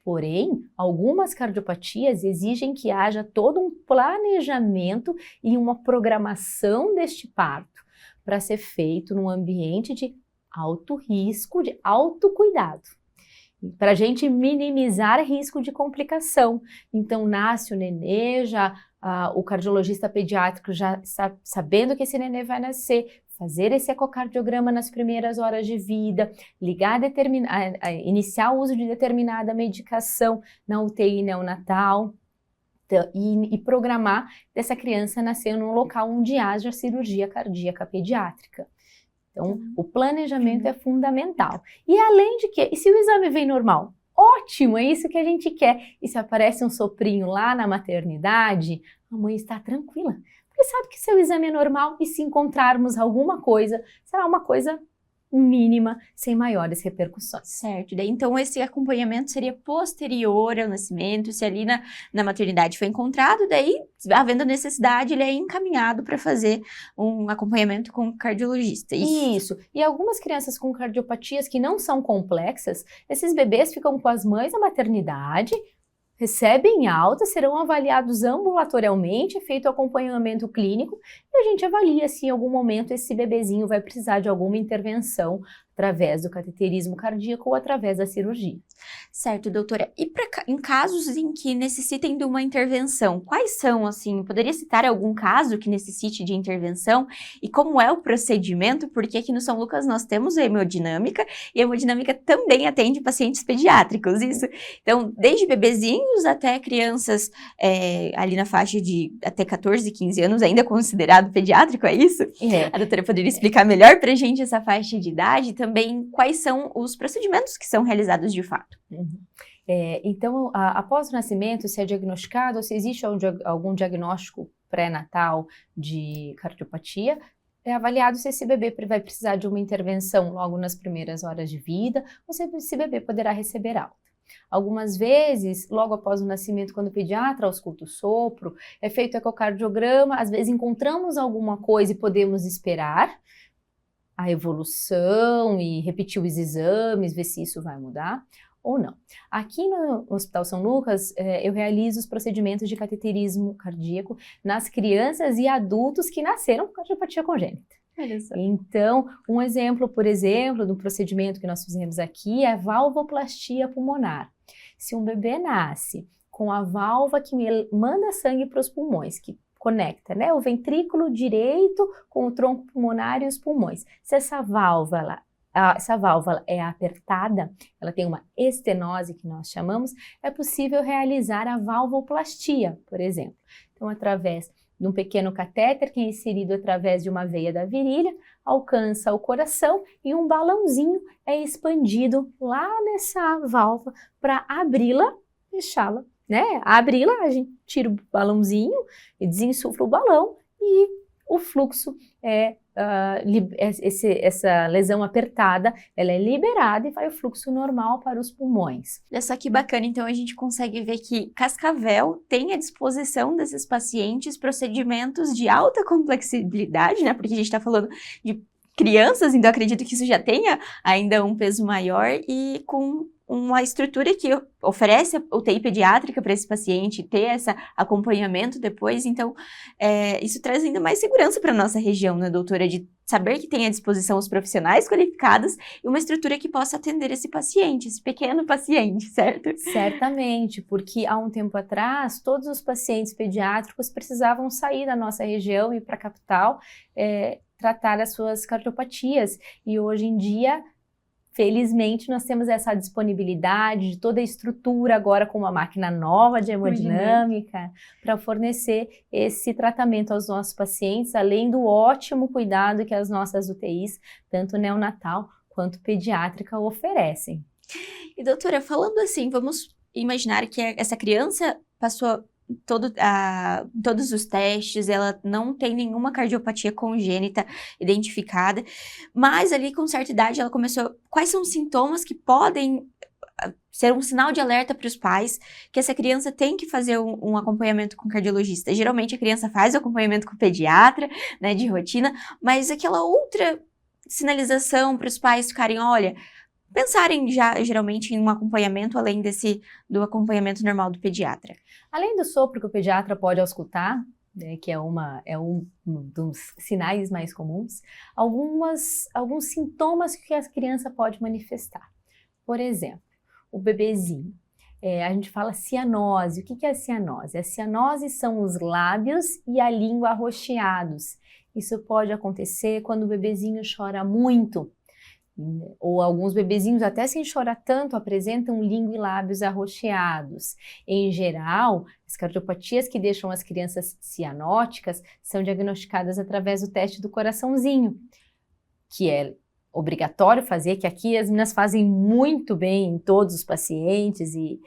Porém, algumas cardiopatias exigem que haja todo um planejamento e uma programação deste parto para ser feito num ambiente de alto risco, de alto cuidado, para a gente minimizar risco de complicação. Então, nasce o nenê, o cardiologista pediátrico já sabendo que esse nenê vai nascer, fazer esse ecocardiograma nas primeiras horas de vida, iniciar o uso de determinada medicação na UTI neonatal e programar dessa criança nascer num local onde haja cirurgia cardíaca pediátrica. Então, o planejamento é fundamental. E além de que, e se o exame vem normal? Ótimo, é isso que a gente quer. E se aparece um soprinho lá na maternidade, a mãe está tranquila. Porque sabe que seu exame é normal e se encontrarmos alguma coisa, será uma coisa mínima, sem maiores repercussões. Certo, daí então esse acompanhamento seria posterior ao nascimento, se ali na maternidade foi encontrado, daí, havendo necessidade, ele é encaminhado para fazer um acompanhamento com o cardiologista. Isso, e algumas crianças com cardiopatias que não são complexas, esses bebês ficam com as mães na maternidade, recebem alta, serão avaliados ambulatorialmente, é feito o acompanhamento clínico e a gente avalia se em algum momento esse bebezinho vai precisar de alguma intervenção através do cateterismo cardíaco ou através da cirurgia. Certo, doutora. E em casos em que necessitem de uma intervenção, quais são, assim, poderia citar algum caso que necessite de intervenção e como é o procedimento? Porque aqui no São Lucas nós temos a hemodinâmica e a hemodinâmica também atende pacientes pediátricos, isso. Então, desde bebezinhos até crianças ali na faixa de até 14, 15 anos, ainda considerado pediátrico, é isso? É. A doutora poderia explicar melhor pra gente essa faixa de idade, também quais são os procedimentos que são realizados de fato. Então, após o nascimento, se é diagnosticado ou se existe algum diagnóstico pré-natal de cardiopatia, é avaliado se esse bebê vai precisar de uma intervenção logo nas primeiras horas de vida ou se esse bebê poderá receber alta. Algumas vezes, logo após o nascimento, quando o pediatra ausculta o sopro, é feito ecocardiograma, às vezes encontramos alguma coisa e podemos esperar a evolução e repetir os exames, ver se isso vai mudar ou não. Aqui no Hospital São Lucas, eu realizo os procedimentos de cateterismo cardíaco nas crianças e adultos que nasceram com cardiopatia congênita. Então, um exemplo, por exemplo, do procedimento que nós fizemos aqui é a valvoplastia pulmonar. Se um bebê nasce com a válvula que manda sangue para os pulmões, que conecta, né, o ventrículo direito com o tronco pulmonar e os pulmões. Se essa válvula é apertada, ela tem uma estenose que nós chamamos, é possível realizar a valvoplastia, por exemplo. Então, através de um pequeno catéter que é inserido através de uma veia da virilha, alcança o coração e um balãozinho é expandido lá nessa válvula para abri-la, fechá-la, né? Abri-la, a gente tira o balãozinho e desinsufla o balão e o fluxo essa lesão apertada, ela é liberada e vai o fluxo normal para os pulmões. Olha só que bacana, então a gente consegue ver que Cascavel tem à disposição desses pacientes procedimentos de alta complexidade, né? Porque a gente está falando de crianças, então acredito que isso já tenha ainda um peso maior e com uma estrutura que oferece UTI pediátrica para esse paciente, ter esse acompanhamento depois, então isso traz ainda mais segurança para a nossa região, né, doutora, de saber que tem à disposição os profissionais qualificados e uma estrutura que possa atender esse paciente, esse pequeno paciente, certo? Certamente, porque há um tempo atrás, todos os pacientes pediátricos precisavam sair da nossa região e ir para a capital tratar as suas cardiopatias, e hoje em dia, felizmente, nós temos essa disponibilidade de toda a estrutura agora com uma máquina nova de hemodinâmica para fornecer esse tratamento aos nossos pacientes, além do ótimo cuidado que as nossas UTIs, tanto neonatal quanto pediátrica, oferecem. E doutora, falando assim, vamos imaginar que essa criança passou todos os testes, ela não tem nenhuma cardiopatia congênita identificada, mas ali com certa idade ela começou... Quais são os sintomas que podem ser um sinal de alerta para os pais que essa criança tem que fazer um acompanhamento com o cardiologista? Geralmente a criança faz o acompanhamento com o pediatra, né, de rotina, mas aquela outra sinalização para os pais ficarem, olha... pensarem já, geralmente, em um acompanhamento além do acompanhamento normal do pediatra. Além do sopro que o pediatra pode auscultar, né, que é um dos sinais mais comuns, alguns sintomas que a criança pode manifestar. Por exemplo, o bebezinho. A gente fala cianose. O que é a cianose? A cianose são os lábios e a língua arroxeados. Isso pode acontecer quando o bebezinho chora muito, ou alguns bebezinhos até sem chorar tanto apresentam língua e lábios arroxeados. Em geral, as cardiopatias que deixam as crianças cianóticas são diagnosticadas através do teste do coraçãozinho, que é obrigatório fazer, que aqui as meninas fazem muito bem em todos os pacientes e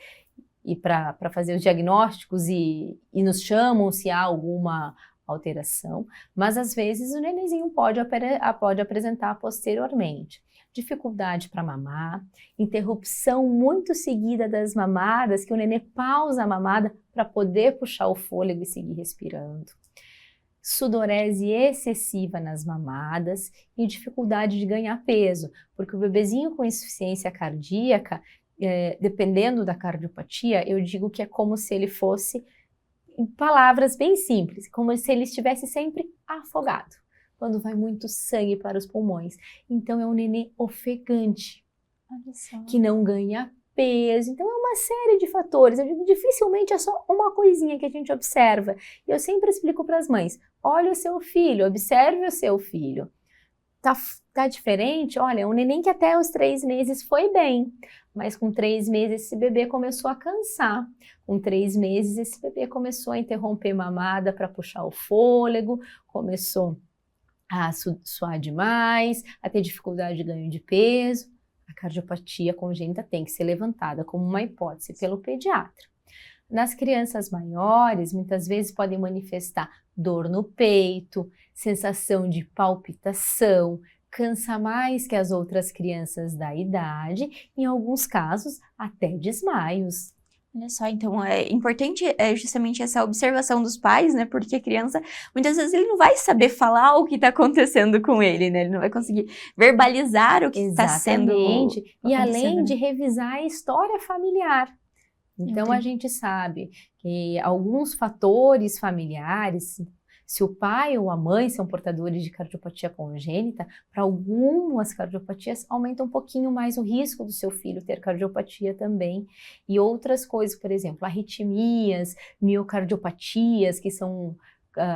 para fazer os diagnósticos e nos chamam se há alguma alteração, mas às vezes o nenenzinho pode apresentar posteriormente. Dificuldade para mamar, interrupção muito seguida das mamadas, que o nenê pausa a mamada para poder puxar o fôlego e seguir respirando. Sudorese excessiva nas mamadas e dificuldade de ganhar peso, porque o bebezinho com insuficiência cardíaca, dependendo da cardiopatia, eu digo que é como se ele fosse, em palavras bem simples, como se ele estivesse sempre afogado, quando vai muito sangue para os pulmões. Então é um nenê ofegante, que não ganha peso. Então é uma série de fatores. Eu digo, dificilmente é só uma coisinha que a gente observa. E eu sempre explico para as mães, olha o seu filho, observe o seu filho. Tá diferente? Olha, um neném que até os 3 meses foi bem, mas com 3 meses esse bebê começou a cansar. Com 3 meses esse bebê começou a interromper mamada para puxar o fôlego, começou a suar demais, a ter dificuldade de ganho de peso. A cardiopatia congênita tem que ser levantada como uma hipótese pelo pediatra. Nas crianças maiores, muitas vezes podem manifestar dor no peito, sensação de palpitação, cansa mais que as outras crianças da idade, em alguns casos até desmaios. Olha só, então é importante justamente essa observação dos pais, né? Porque a criança, muitas vezes ele não vai saber falar o que está acontecendo com ele, né? Ele não vai conseguir verbalizar o que está sendo acontecendo. E além de revisar a história familiar. Então a gente sabe que alguns fatores familiares, se o pai ou a mãe são portadores de cardiopatia congênita, para algumas cardiopatias aumenta um pouquinho mais o risco do seu filho ter cardiopatia também. E outras coisas, por exemplo, arritmias, miocardiopatias, que são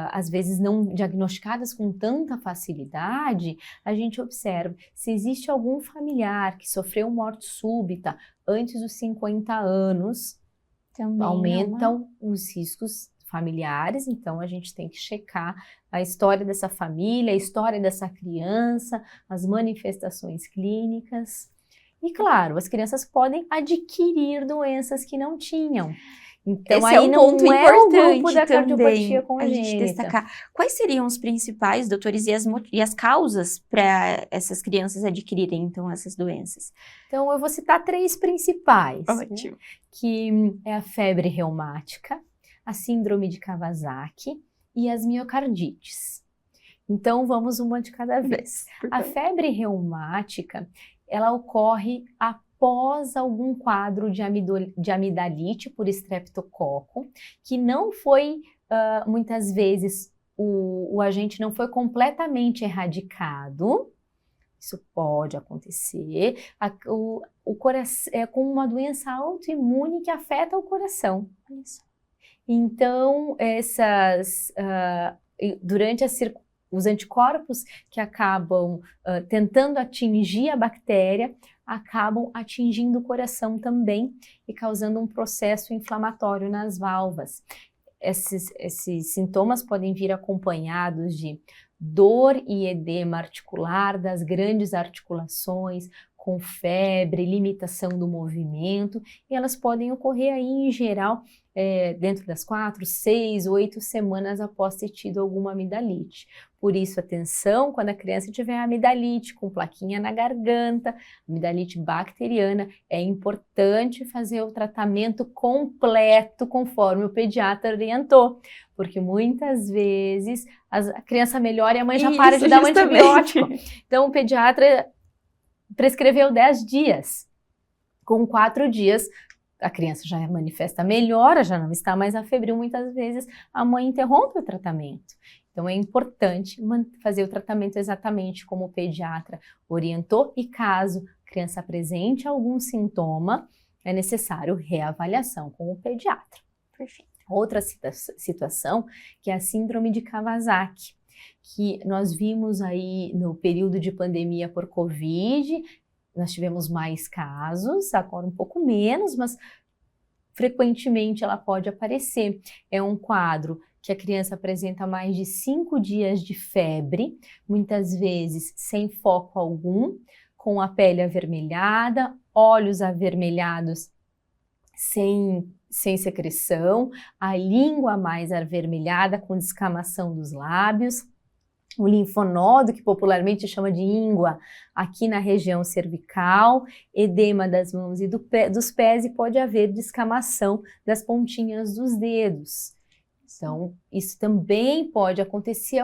às vezes não diagnosticadas com tanta facilidade, a gente observa se existe algum familiar que sofreu morte súbita antes dos 50 anos, também aumentam os riscos familiares. Então a gente tem que checar a história dessa família, a história dessa criança, as manifestações clínicas. E claro, as crianças podem adquirir doenças que não tinham. Então esse aí é um ponto não é importante o grupo da cardiopatia congênita. A gente destacar. Quais seriam os principais, doutores, e as causas para essas crianças adquirirem, então, essas doenças? Então eu vou citar 3 principais. Ótimo. Né? Que é a febre reumática, a síndrome de Kawasaki e as miocardites. Então, vamos uma de cada vez. A febre reumática, ela ocorre após algum quadro de amidalite por estreptococo, que não foi, muitas vezes, o agente não foi completamente erradicado. Isso pode acontecer. O coração é como uma doença autoimune que afeta o coração. Então, durante os anticorpos que acabam tentando atingir a bactéria, acabam atingindo o coração também e causando um processo inflamatório nas válvulas. Esses sintomas podem vir acompanhados de dor e edema articular das grandes articulações, com febre, limitação do movimento, e elas podem ocorrer aí em geral dentro das 4, 6, 8 semanas após ter tido alguma amidalite. Por isso, atenção quando a criança tiver amidalite com plaquinha na garganta, amidalite bacteriana, é importante fazer o tratamento completo conforme o pediatra orientou, porque muitas vezes a criança melhora e a mãe já para de dar um antibiótico. Então, o pediatra prescreveu 10 dias. Com 4 dias, a criança já manifesta melhora, já não está mais afebril. Muitas vezes, a mãe interrompe o tratamento. Então, é importante fazer o tratamento exatamente como o pediatra orientou e caso a criança apresente algum sintoma, é necessário reavaliação com o pediatra. Perfeito. Outra situação que é a síndrome de Kawasaki, que nós vimos aí no período de pandemia por Covid, nós tivemos mais casos, agora um pouco menos, mas frequentemente ela pode aparecer. É um quadro que a criança apresenta mais de 5 dias de febre, muitas vezes sem foco algum, com a pele avermelhada, olhos avermelhados sem secreção, a língua mais avermelhada com descamação dos lábios, o linfonodo, que popularmente chama de íngua, aqui na região cervical, edema das mãos e dos pés, e pode haver descamação das pontinhas dos dedos. Então, isso também pode acontecer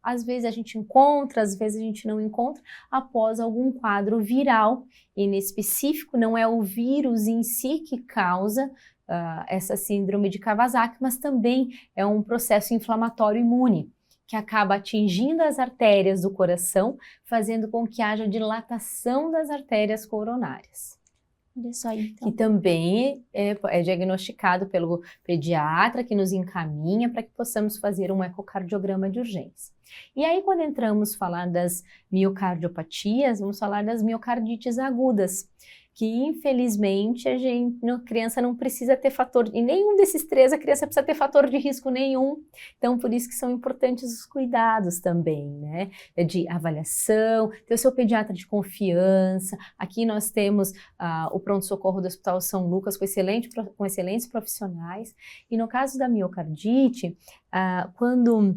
às vezes a gente encontra, às vezes a gente não encontra, após algum quadro viral, e nesse específico não é o vírus em si que causa essa síndrome de Kawasaki, mas também é um processo inflamatório imune, que acaba atingindo as artérias do coração, fazendo com que haja dilatação das artérias coronárias. Olha só, então. Que também é diagnosticado pelo pediatra, que nos encaminha para que possamos fazer um ecocardiograma de urgência. E aí, quando entramos a falar das miocardiopatias, vamos falar das miocardites agudas, que infelizmente a criança não precisa ter fator, em nenhum desses 3 a criança precisa ter fator de risco nenhum, então por isso que são importantes os cuidados também, né, de avaliação, ter o seu pediatra de confiança. Aqui nós temos o pronto-socorro do Hospital São Lucas com excelentes profissionais, e no caso da miocardite, quando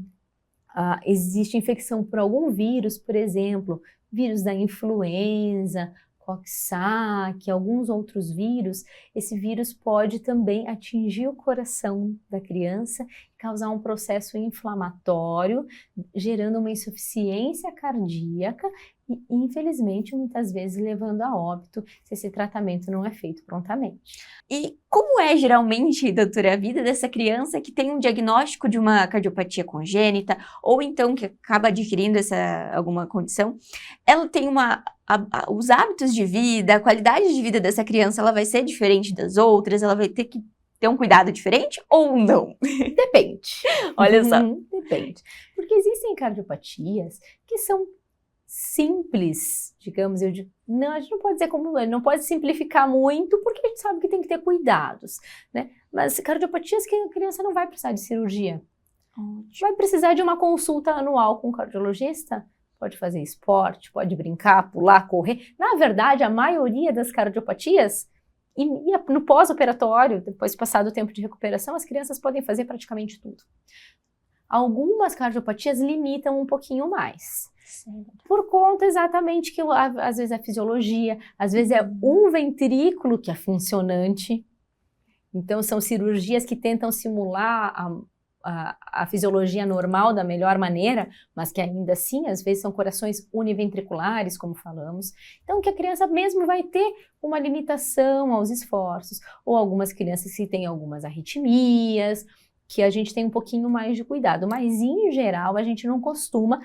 existe infecção por algum vírus, por exemplo, vírus da influenza, Coxsackie, alguns outros vírus, esse vírus pode também atingir o coração da criança e causar um processo inflamatório, gerando uma insuficiência cardíaca e, infelizmente, muitas vezes levando a óbito se esse tratamento não é feito prontamente. E como é geralmente, doutora, a vida dessa criança que tem um diagnóstico de uma cardiopatia congênita ou então que acaba adquirindo alguma condição? Ela tem os hábitos de vida, a qualidade de vida dessa criança, ela vai ser diferente das outras? Ela vai ter que ter um cuidado diferente ou não? Depende. Olha só. Depende. Porque existem cardiopatias que são simples, digamos, a gente não pode dizer não pode simplificar muito, porque a gente sabe que tem que ter cuidados, né? Mas cardiopatias que a criança não vai precisar de cirurgia. Vai precisar de uma consulta anual com um cardiologista, pode fazer esporte, pode brincar, pular, correr. Na verdade, a maioria das cardiopatias, e no pós-operatório, depois passado o tempo de recuperação, as crianças podem fazer praticamente tudo. Algumas cardiopatias limitam um pouquinho mais. Por conta exatamente que às vezes é fisiologia, às vezes é um ventrículo que é funcionante. Então são cirurgias que tentam simular a fisiologia normal da melhor maneira, mas que ainda assim, às vezes, são corações univentriculares, como falamos. Então, que a criança mesmo vai ter uma limitação aos esforços, ou algumas crianças que têm algumas arritmias, que a gente tem um pouquinho mais de cuidado. Mas, em geral, a gente não costuma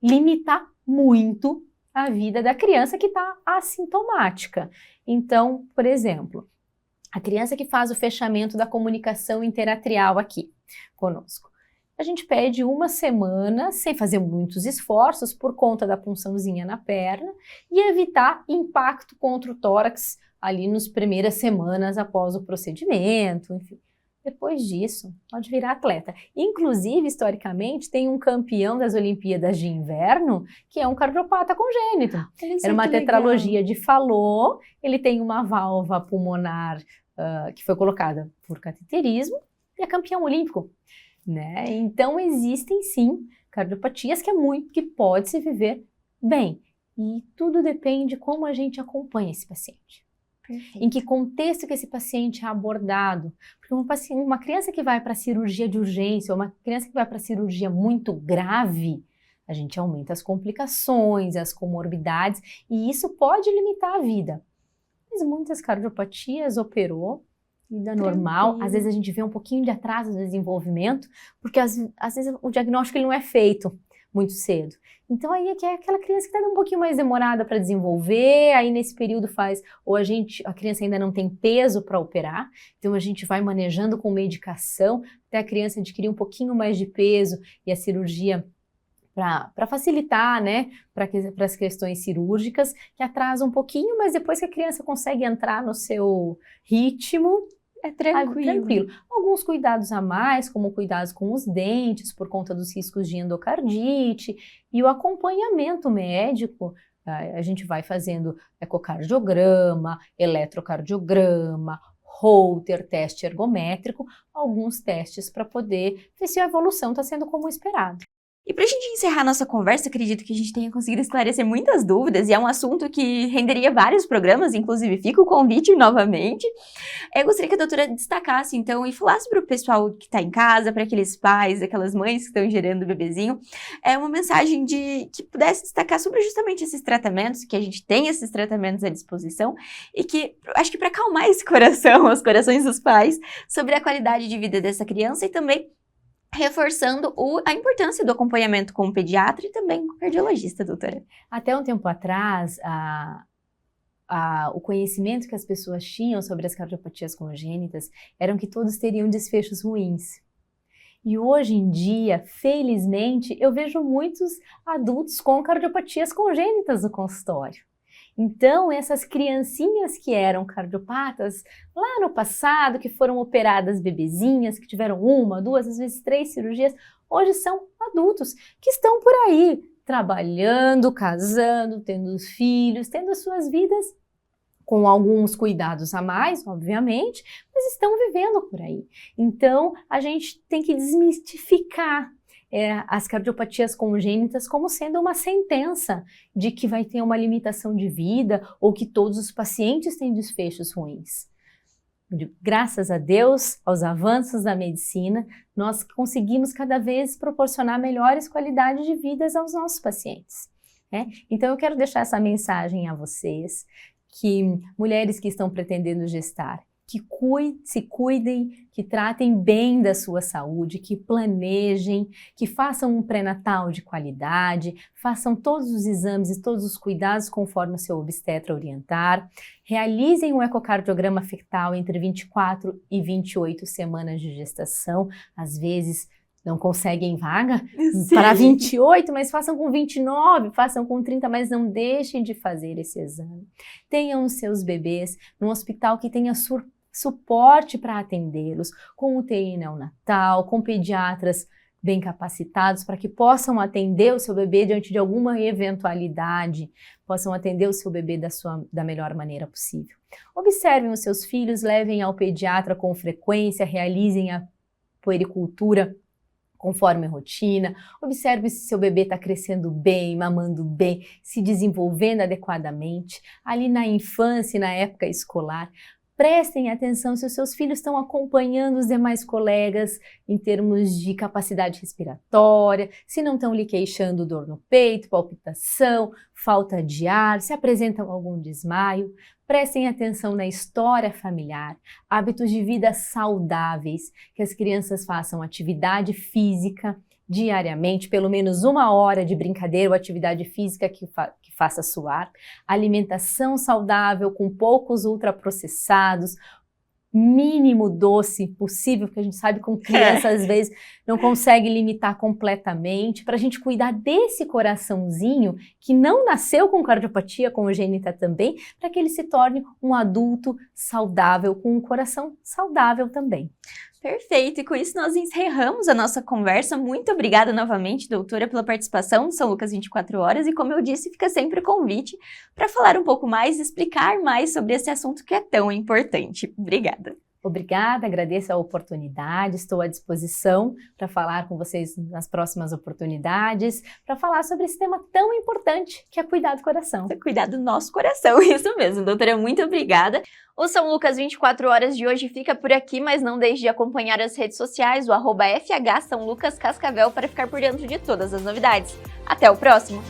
limitar muito a vida da criança que está assintomática. Então, por exemplo, a criança que faz o fechamento da comunicação interatrial aqui conosco. A gente pede 1 semana sem fazer muitos esforços por conta da punçãozinha na perna e evitar impacto contra o tórax ali nas primeiras semanas após o procedimento, enfim. Depois disso, pode virar atleta. Inclusive, historicamente, tem um campeão das Olimpíadas de Inverno que é um cardiopata congênito. Era uma tetralogia de Fallot, ele tem uma válvula pulmonar que foi colocada por cateterismo e é campeão olímpico, né? Então, existem sim cardiopatias que pode se viver bem. E tudo depende de como a gente acompanha esse paciente. Perfeito. Em que contexto que esse paciente é abordado. Porque uma criança que vai para cirurgia de urgência, ou uma criança que vai para cirurgia muito grave, a gente aumenta as complicações, as comorbidades, e isso pode limitar a vida. Mas muitas cardiopatias operou, vida normal, às vezes a gente vê um pouquinho de atraso no desenvolvimento, porque às vezes o diagnóstico ele não é feito muito cedo. Então aí é que é aquela criança que está um pouquinho mais demorada para desenvolver, aí nesse período a criança ainda não tem peso para operar, então a gente vai manejando com medicação até a criança adquirir um pouquinho mais de peso e a cirurgia para facilitar, né, para as questões cirúrgicas, que atrasa um pouquinho, mas depois que a criança consegue entrar no seu ritmo, é tranquilo. Alguns cuidados a mais, como cuidados com os dentes, por conta dos riscos de endocardite, e o acompanhamento médico, a gente vai fazendo ecocardiograma, eletrocardiograma, Holter, teste ergométrico, alguns testes para poder ver se a evolução está sendo como esperado. E para a gente encerrar nossa conversa, acredito que a gente tenha conseguido esclarecer muitas dúvidas e é um assunto que renderia vários programas, inclusive fica o convite novamente. Eu gostaria que a doutora destacasse, então, e falasse para o pessoal que está em casa, para aqueles pais, aquelas mães que estão gerando o bebezinho, uma mensagem que pudesse destacar sobre justamente esses tratamentos, que a gente tem esses tratamentos à disposição e que, acho que para acalmar esse coração, os corações dos pais, sobre a qualidade de vida dessa criança e também reforçando a importância do acompanhamento com o pediatra e também com o cardiologista, doutora. Até um tempo atrás, o conhecimento que as pessoas tinham sobre as cardiopatias congênitas eram que todos teriam desfechos ruins. E hoje em dia, felizmente, eu vejo muitos adultos com cardiopatias congênitas no consultório. Então, essas criancinhas que eram cardiopatas lá no passado, que foram operadas bebezinhas, que tiveram 1, 2, às vezes 3 cirurgias, hoje são adultos que estão por aí trabalhando, casando, tendo os filhos, tendo as suas vidas com alguns cuidados a mais, obviamente, mas estão vivendo por aí. Então, a gente tem que desmistificar as cardiopatias congênitas como sendo uma sentença de que vai ter uma limitação de vida ou que todos os pacientes têm desfechos ruins. Graças a Deus, aos avanços da medicina, nós conseguimos cada vez proporcionar melhores qualidades de vida aos nossos pacientes. Então eu quero deixar essa mensagem a vocês, que mulheres que estão pretendendo gestar, que se cuidem, que tratem bem da sua saúde, que planejem, que façam um pré-natal de qualidade, façam todos os exames e todos os cuidados conforme o seu obstetra orientar, realizem um ecocardiograma fetal entre 24 e 28 semanas de gestação, às vezes não conseguem vaga para 28, mas façam com 29, façam com 30, mas não deixem de fazer esse exame. Tenham os seus bebês num hospital que tenha suporte para atendê-los, com UTI neonatal, com pediatras bem capacitados para que possam atender o seu bebê diante de alguma eventualidade, possam atender o seu bebê da melhor maneira possível. Observem os seus filhos, levem ao pediatra com frequência, realizem a puericultura conforme a rotina, observe se seu bebê está crescendo bem, mamando bem, se desenvolvendo adequadamente, ali na infância e na época escolar. Prestem atenção se os seus filhos estão acompanhando os demais colegas em termos de capacidade respiratória, se não estão lhe queixando dor no peito, palpitação, falta de ar, se apresentam algum desmaio. Prestem atenção na história familiar, hábitos de vida saudáveis, que as crianças façam atividade física diariamente, pelo menos 1 hora de brincadeira ou atividade física que faça suar, alimentação saudável com poucos ultraprocessados, mínimo doce possível, porque a gente sabe que com criança às vezes não consegue limitar completamente, para a gente cuidar desse coraçãozinho que não nasceu com cardiopatia congênita também, para que ele se torne um adulto saudável, com um coração saudável também. Perfeito, e com isso nós encerramos a nossa conversa. Muito obrigada novamente, doutora, pela participação no São Lucas 24 Horas, e como eu disse, fica sempre o convite para falar um pouco mais, explicar mais sobre esse assunto que é tão importante. Obrigada. Obrigada, agradeço a oportunidade, estou à disposição para falar com vocês nas próximas oportunidades, para falar sobre esse tema tão importante que é cuidar do coração. Cuidar do nosso coração, isso mesmo, doutora, muito obrigada. O São Lucas 24 Horas de hoje fica por aqui, mas não deixe de acompanhar as redes sociais, o @FH São Lucas Cascavel, para ficar por dentro de todas as novidades. Até o próximo!